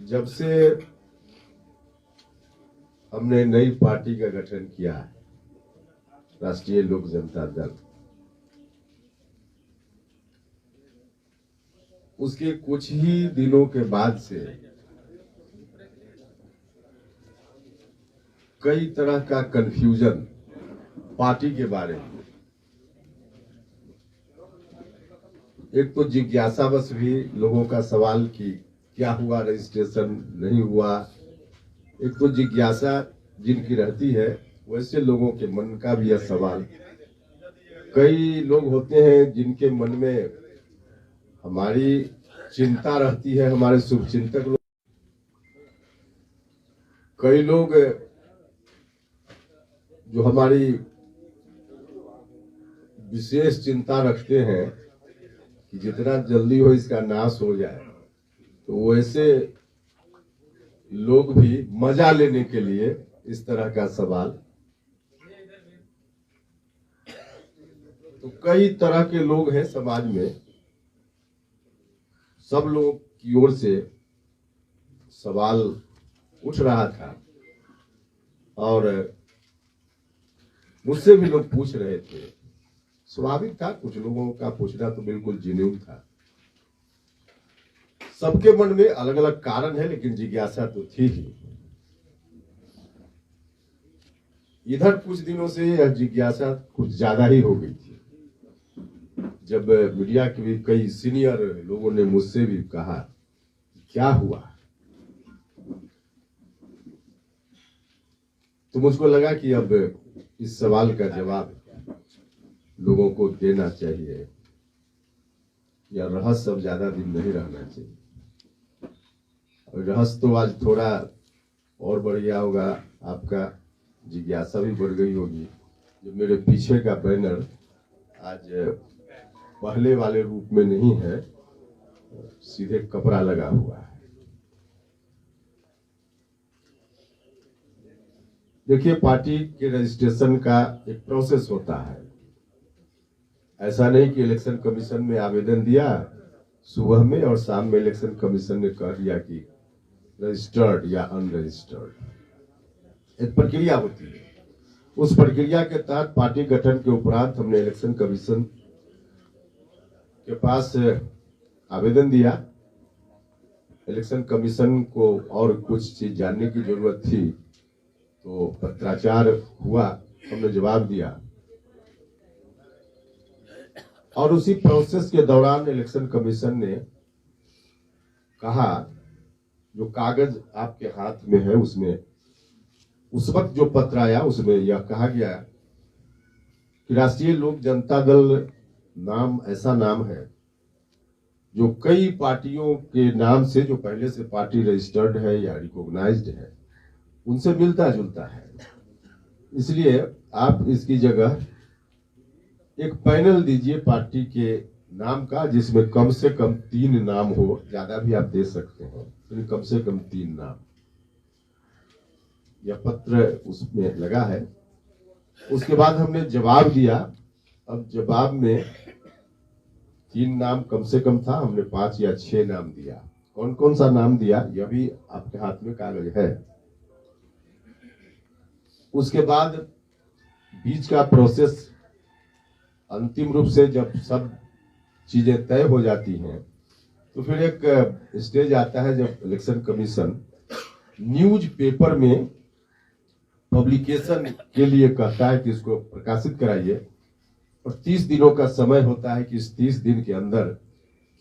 जब से हमने नई पार्टी का गठन किया है, राष्ट्रीय लोक जनता दल, उसके कुछ ही दिनों के बाद से कई तरह का कंफ्यूजन पार्टी के बारे में, एक तो जिज्ञासावश भी लोगों का सवाल कि क्या हुआ, रजिस्ट्रेशन नहीं हुआ। एक तो जिज्ञासा जिनकी रहती है, वैसे लोगों के मन का भी यह सवाल। कई लोग होते हैं जिनके मन में हमारी चिंता रहती है, हमारे शुभचिंतक लोग। कई लोग जो हमारी विशेष चिंता रखते हैं कि जितना जल्दी हो इसका नाश हो जाए, तो वैसे लोग भी मजा लेने के लिए इस तरह का सवाल। तो कई तरह के लोग हैं समाज में, सब लोगों की ओर से सवाल उठ रहा था और मुझसे भी लोग पूछ रहे थे। स्वाभाविक था, कुछ लोगों का पूछना तो बिल्कुल जेन्युइन था। सबके मन में अलग अलग कारण है, लेकिन जिज्ञासा तो थी ही। इधर कुछ दिनों से यह जिज्ञासा कुछ ज्यादा ही हो गई थी, जब मीडिया के भी कई सीनियर लोगों ने मुझसे भी कहा क्या हुआ। तो मुझको लगा कि अब इस सवाल का जवाब लोगों को देना चाहिए, या रहस्य अब ज्यादा दिन नहीं रहना चाहिए। और रहस्य तो आज थोड़ा और बढ़ गया होगा, आपका जिज्ञासा भी बढ़ गई होगी। जो मेरे पीछे का बैनर आज पहले वाले रूप में नहीं है, सीधे कपड़ा लगा हुआ है। देखिए, पार्टी के रजिस्ट्रेशन का एक प्रोसेस होता है। ऐसा नहीं कि इलेक्शन कमीशन में आवेदन दिया सुबह में और शाम में इलेक्शन कमीशन ने कह दिया कि रजिस्टर्ड या अनरजिस्टर्ड। एक प्रक्रिया होती है। उस प्रक्रिया के तहत पार्टी गठन के उपरांत हमने इलेक्शन कमीशन के पास आवेदन दिया। इलेक्शन कमीशन को और कुछ चीज जानने की जरूरत थी, तो पत्राचार हुआ, हमने जवाब दिया। और उसी प्रोसेस के दौरान इलेक्शन कमीशन ने कहा, जो कागज आपके हाथ में है उसमें उस वक्त जो पत्र आया उसमें यह कहा गया कि राष्ट्रीय लोक जनता दल नाम ऐसा नाम है जो कई पार्टियों के नाम से, जो पहले से पार्टी रजिस्टर्ड है या रिकॉग्नाइज्ड है, उनसे मिलता जुलता है। इसलिए आप इसकी जगह एक पैनल दीजिए पार्टी के नाम का, जिसमें कम से कम 3 नाम हो, ज्यादा भी आप दे सकते हैं, लेकिन कम से कम 3 नाम। यह पत्र उसमें लगा है। उसके बाद हमने जवाब दिया। अब जवाब में 3 नाम कम से कम था, हमने 5 या 6 नाम दिया। कौन कौन सा नाम दिया, यह भी आपके हाथ में कागज है। उसके बाद बीच का प्रोसेस, अंतिम रूप से जब सब चीजें तय हो जाती हैं, तो फिर एक स्टेज आता है जब इलेक्शन कमीशन न्यूज पेपर में पब्लिकेशन के लिए कहता है कि इसको प्रकाशित कराइए, और 30 दिनों का समय होता है कि इस 30 दिन के अंदर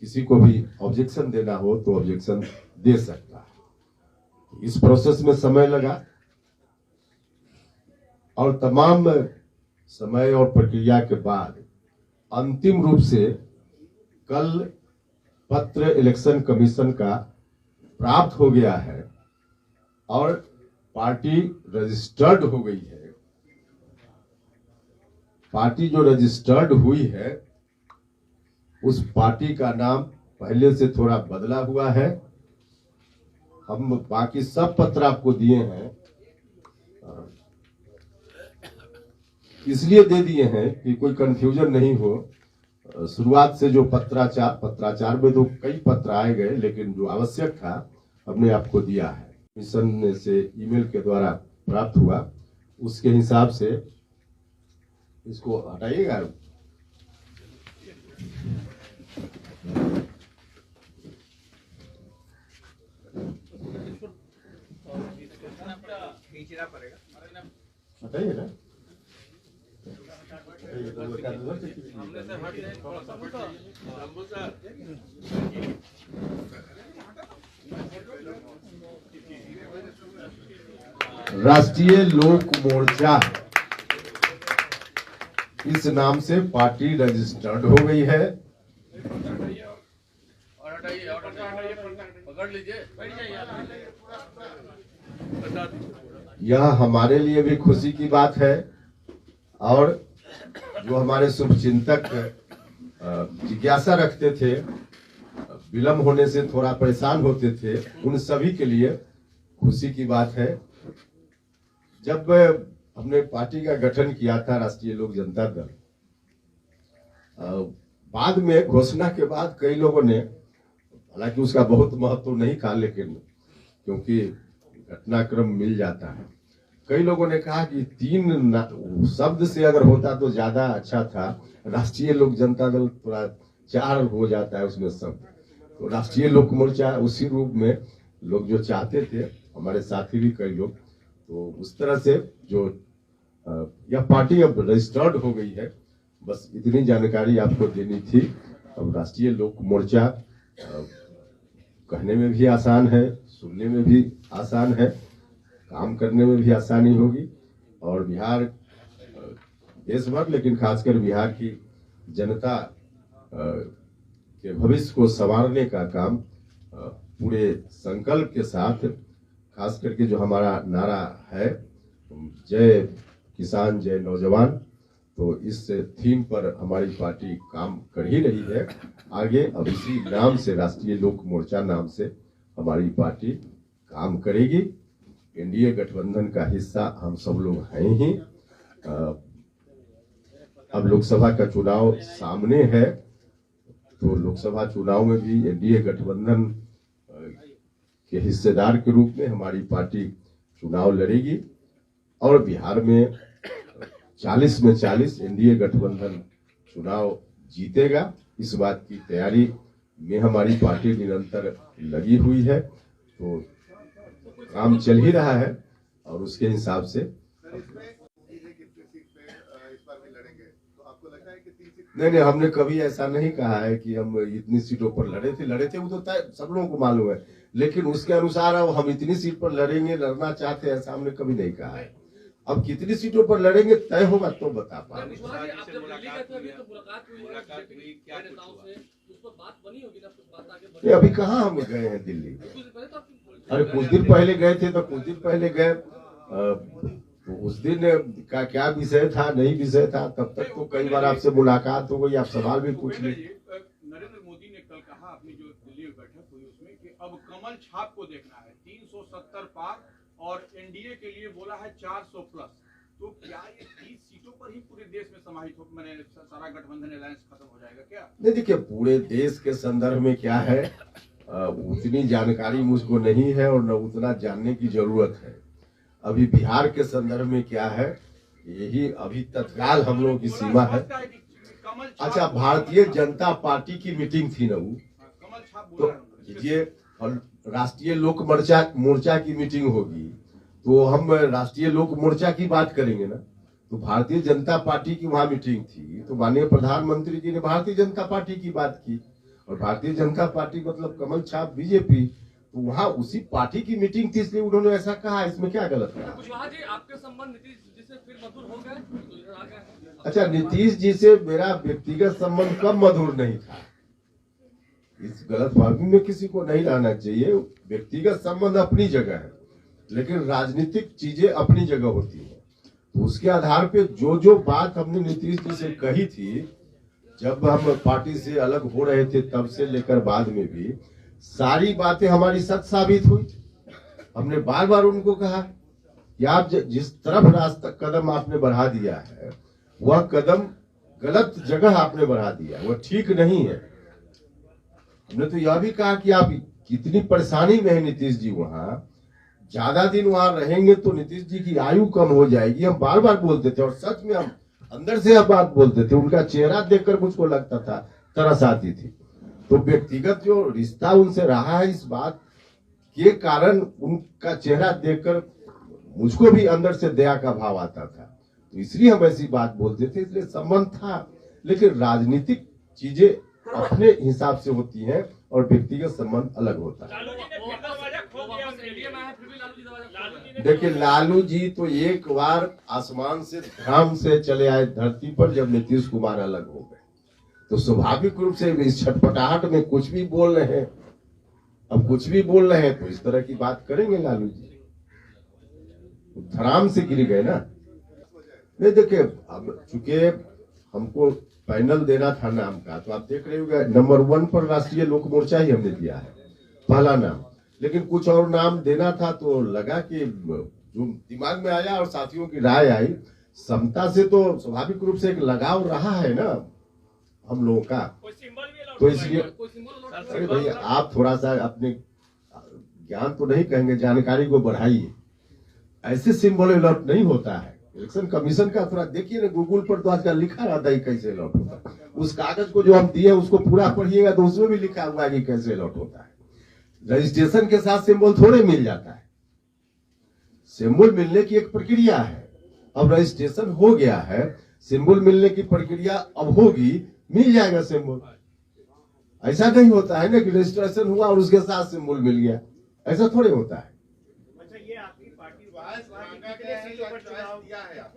किसी को भी ऑब्जेक्शन देना हो तो ऑब्जेक्शन दे सकता है। इस प्रोसेस में समय लगा, और तमाम समय और प्रक्रिया के बाद अंतिम रूप से कल पत्र इलेक्शन कमीशन का प्राप्त हो गया है और पार्टी रजिस्टर्ड हो गई है। पार्टी जो रजिस्टर्ड हुई है, उस पार्टी का नाम पहले से थोड़ा बदला हुआ है। हम बाकी सब पत्र आपको दिए हैं, इसलिए दे दिए हैं कि कोई कंफ्यूजन नहीं हो। शुरुआत से जो पत्राचार में तो कई पत्र आए गए, लेकिन जो आवश्यक था अपने आप को दिया है। मिशन से ईमेल के द्वारा प्राप्त हुआ, उसके हिसाब से इसको हटाइएगा। हटाइए ना। राष्ट्रीय लोक मोर्चा इस नाम से पार्टी रजिस्टर्ड हो गई है। पकड़ लीजिए, यह हमारे लिए भी खुशी की बात है और जो हमारे शुभचिंतक जिज्ञासा रखते थे, विलंब होने से थोड़ा परेशान होते थे, उन सभी के लिए खुशी की बात है। जब हमने पार्टी का गठन किया था राष्ट्रीय लोक जनता दल, बाद में घोषणा के बाद कई लोगों ने, हालांकि उसका बहुत महत्व नहीं था, लेकिन क्योंकि घटनाक्रम मिल जाता है, कई लोगों ने कहा कि 3 शब्द से अगर होता तो ज्यादा अच्छा था, राष्ट्रीय लोक जनता दल थोड़ा 4 हो जाता है उसमें शब्द। तो राष्ट्रीय लोक मोर्चा उसी रूप में लोग जो चाहते थे, हमारे साथी भी कई लोग, तो उस तरह से जो यह पार्टी अब रजिस्टर्ड हो गई है, बस इतनी जानकारी आपको देनी थी। अब राष्ट्रीय लोक मोर्चा कहने में भी आसान है, सुनने में भी आसान है, काम करने में भी आसानी होगी और बिहार देश भर, लेकिन खासकर बिहार की जनता के भविष्य को संवारने का काम पूरे संकल्प के साथ, खास करके जो हमारा नारा है जय किसान जय नौजवान, तो इस थीम पर हमारी पार्टी काम कर ही रही है। आगे अब इसी नाम से, राष्ट्रीय लोक मोर्चा नाम से हमारी पार्टी काम करेगी। एनडीए गठबंधन का हिस्सा हम सब लोग हैं ही। अब लोकसभा का चुनाव सामने है, तो लोकसभा चुनाव में भी एनडीए गठबंधन के हिस्सेदार के रूप में हमारी पार्टी चुनाव लड़ेगी और बिहार में 40 में 40 एनडीए गठबंधन चुनाव जीतेगा। इस बात की तैयारी में हमारी पार्टी निरंतर लगी हुई है, तो काम चल ही रहा है और उसके हिसाब से नहीं, हमने कभी ऐसा नहीं कहा है कि हम इतनी सीटों पर लड़े थे, वो तो सब लोगों को मालूम है, लेकिन उसके अनुसार अब हम इतनी सीट पर लड़ेंगे, लड़ना चाहते हैं, ऐसा हमने कभी नहीं कहा है। अब कितनी सीटों पर लड़ेंगे तय होगा तो बता पाएंगे। अभी कहाँ हम गए हैं दिल्ली? अरे कुछ दिन पहले गए थे, तो कुछ दिन पहले गए, तो उस दिन का क्या विषय था, नहीं विषय था, तब तक तो कई बार आपसे मुलाकात हो गई, आप सवाल भी पूछ लिए। नरेंद्र मोदी ने कल कहा अपनी जो दिल्ली में बैठक हुई उसमें कि अब कमल छाप को देखना है, 370 पार और एनडीए के लिए बोला है 400 प्लस। तो क्या ये 30 सीटों पर ही पूरे देश में समाहित हो, मैंने सारा गठबंधन अलायंस खत्म हो जाएगा क्या? नहीं, देखिए पूरे देश के संदर्भ में क्या है, उतनी जानकारी मुझको नहीं है और न उतना जानने की जरूरत है। अभी बिहार के संदर्भ में क्या है, यही अभी तत्काल हम लोगों की सीमा है। अच्छा, भारतीय जनता पार्टी की मीटिंग थी ना वो, तो ये राष्ट्रीय लोक मोर्चा की मीटिंग होगी, तो हम राष्ट्रीय लोक मोर्चा की बात करेंगे ना। तो भारतीय जनता पार्टी की वहां मीटिंग थी, तो माननीय प्रधानमंत्री जी ने भारतीय जनता पार्टी की बात की, और भारतीय जनता पार्टी मतलब कमल छाप बीजेपी, तो वहाँ उसी पार्टी की मीटिंग थी, इसलिए उन्होंने ऐसा कहा, इसमें क्या गलत है? आपके संबंध नीतीश जी से फिर मधुर हो गए तो इधर आ गए? अच्छा, नीतीश जी से मेरा व्यक्तिगत संबंध कब मधुर नहीं था? इस गलतफहमी में किसी को नहीं रहना चाहिए। व्यक्तिगत संबंध अपनी जगह है, लेकिन राजनीतिक चीजें अपनी जगह होती है। तो उसके आधार पे जो बात हमने नीतीश जी से कही थी, जब हम पार्टी से अलग हो रहे थे तब से लेकर बाद में भी, सारी बातें हमारी सच साबित हुई। हमने बार बार उनको कहा कि आप जिस तरफ रास्ता कदम आपने बढ़ा दिया है, वह कदम गलत जगह आपने बढ़ा दिया, वह ठीक नहीं है। हमने तो यह भी कहा कि आप कितनी परेशानी में है नीतीश जी वहां, ज्यादा दिन वहां रहेंगे तो नीतीश जी की आयु कम हो जाएगी। हम बार बार बोलते थे और सच में हम अंदर से यह बात बोलते थे। उनका चेहरा देखकर मुझको लगता था तरस आती थी। तो व्यक्तिगत जो रिश्ता उनसे रहा है, इस बात के कारण उनका चेहरा देखकर मुझको भी अंदर से दया का भाव आता था। तो इसलिए हम ऐसी बात बोलते थे। इसलिए संबंध था, लेकिन राजनीतिक चीजें अपने हिसाब से होती हैं और व्यक्तिगत संबंध अलग होता है। देखिए, लालू जी तो एक बार आसमान से धाम से चले आए धरती पर जब नीतीश कुमार अलग हो गए, तो स्वाभाविक रूप से इस छटपटाहट में कुछ भी बोल रहे हैं, अब कुछ भी बोल रहे हैं तो इस तरह की बात करेंगे लालू जी। धराम से गिर गए ना। नहीं, देखिए, अब चूंकि हमको पैनल देना था नाम का, तो आप देख रहे होंगे नंबर 1 पर राष्ट्रीय लोक मोर्चा ही हमने दिया है, पहला नाम। लेकिन कुछ और नाम देना था, तो लगा कि जो दिमाग में आया और साथियों की राय आई, समता से तो स्वाभाविक रूप से एक लगाव रहा है ना हम लोगों का। तो इसलिए अरे भैया, आप थोड़ा सा अपने ज्ञान तो नहीं कहेंगे, जानकारी को बढ़ाइए। ऐसे सिंबल अलॉट नहीं होता है। इलेक्शन कमीशन का थोड़ा देखिए ना, गूगल पर तो आजकल लिखा रहता है कैसे अलॉट होता है। उस कागज को जो हम दिए उसको पूरा पढ़िएगा तो उसमें भी लिखा हुआ है कि कैसे अलॉट होता है। रजिस्ट्रेशन के साथ सिंबल थोड़े मिल जाता है। सिंबल मिलने की एक प्रक्रिया है। अब रजिस्ट्रेशन हो गया है, सिंबल मिलने की प्रक्रिया अब होगी, मिल जाएगा सिंबल। ऐसा नहीं होता है ना कि रजिस्ट्रेशन हुआ और उसके साथ सिंबल मिल गया, ऐसा थोड़े होता है। अच्छा, ये आपकी पार्टी कितने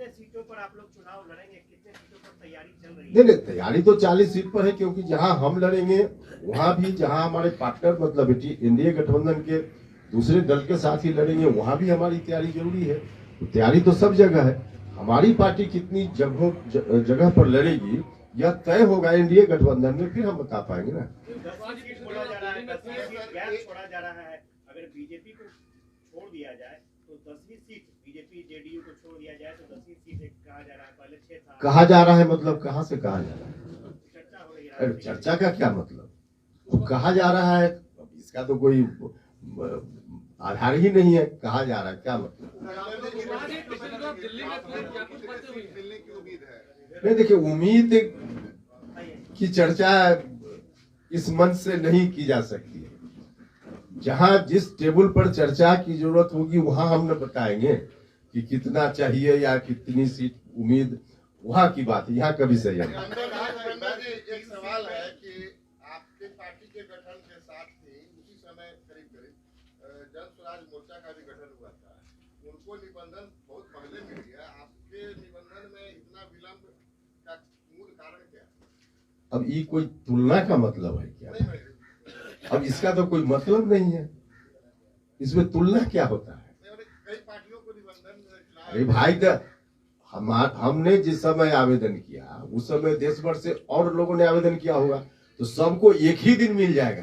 सीटों पर आप लोग चुनाव लड़ेंगे, कितने सीटों पर तैयारी चल रही है? नहीं, तैयारी तो 40 सीट पर है, क्योंकि जहां हम लड़ेंगे वहां भी, जहां हमारे पार्टनर मतलब एनडीए गठबंधन के दूसरे दल के साथ ही लड़ेंगे, वहां भी हमारी तैयारी जरूरी है। तो तैयारी तो सब जगह है। हमारी पार्टी कितनी जगह पर लड़ेगी यह तय होगा एनडीए गठबंधन में, फिर हम बता पाएंगे ना। 10 सीट बोला जा रहा है, 10 सीट गैप छोड़ा जा रहा है। अगर बीजेपी को छोड़ दिया जाए तो 10वीं सीट, बीजेपी जेडीयू को छोड़ दिया जाए तो 10वीं सीट कहा जा रहा है। पहले 6 था। कहा जा रहा है मतलब कहाँ से कहा जा रहा है? चर्चा हो रही है। अरे चर्चा का क्या मतलब? तो कहा जा रहा है, इसका तो कोई आधार ही नहीं है। कहा जा रहा है क्या मतलब? नहीं, देखिए, उम्मीद की चर्चा इस मंच से नहीं की जा सकती है। जहां जिस टेबल पर चर्चा की जरूरत होगी वहां हम न बताएंगे कि कितना चाहिए या कितनी सीट उम्मीद, वहां की बात है, यहाँ कभी सही है। एक सवाल है कि आपके पार्टी के गठन के साथ ही उसी समय करीब जन स्वराज मोर्चा का भी गठन हुआ था। उनको निबंधन बहुत पहले मिल गया, आपके निबंधन में इतना विलंब का मूल कारण क्या? अब ये कोई तुलना का मतलब है क्या? अब इसका तो कोई मतलब नहीं है, इसमें तुलना क्या होता है? कई पार्टियों को निबंधन। अरे भाई, हमने जिस समय आवेदन किया उस समय देश भर से और लोगों ने आवेदन किया होगा, तो सबको एक ही दिन मिल जाएगा।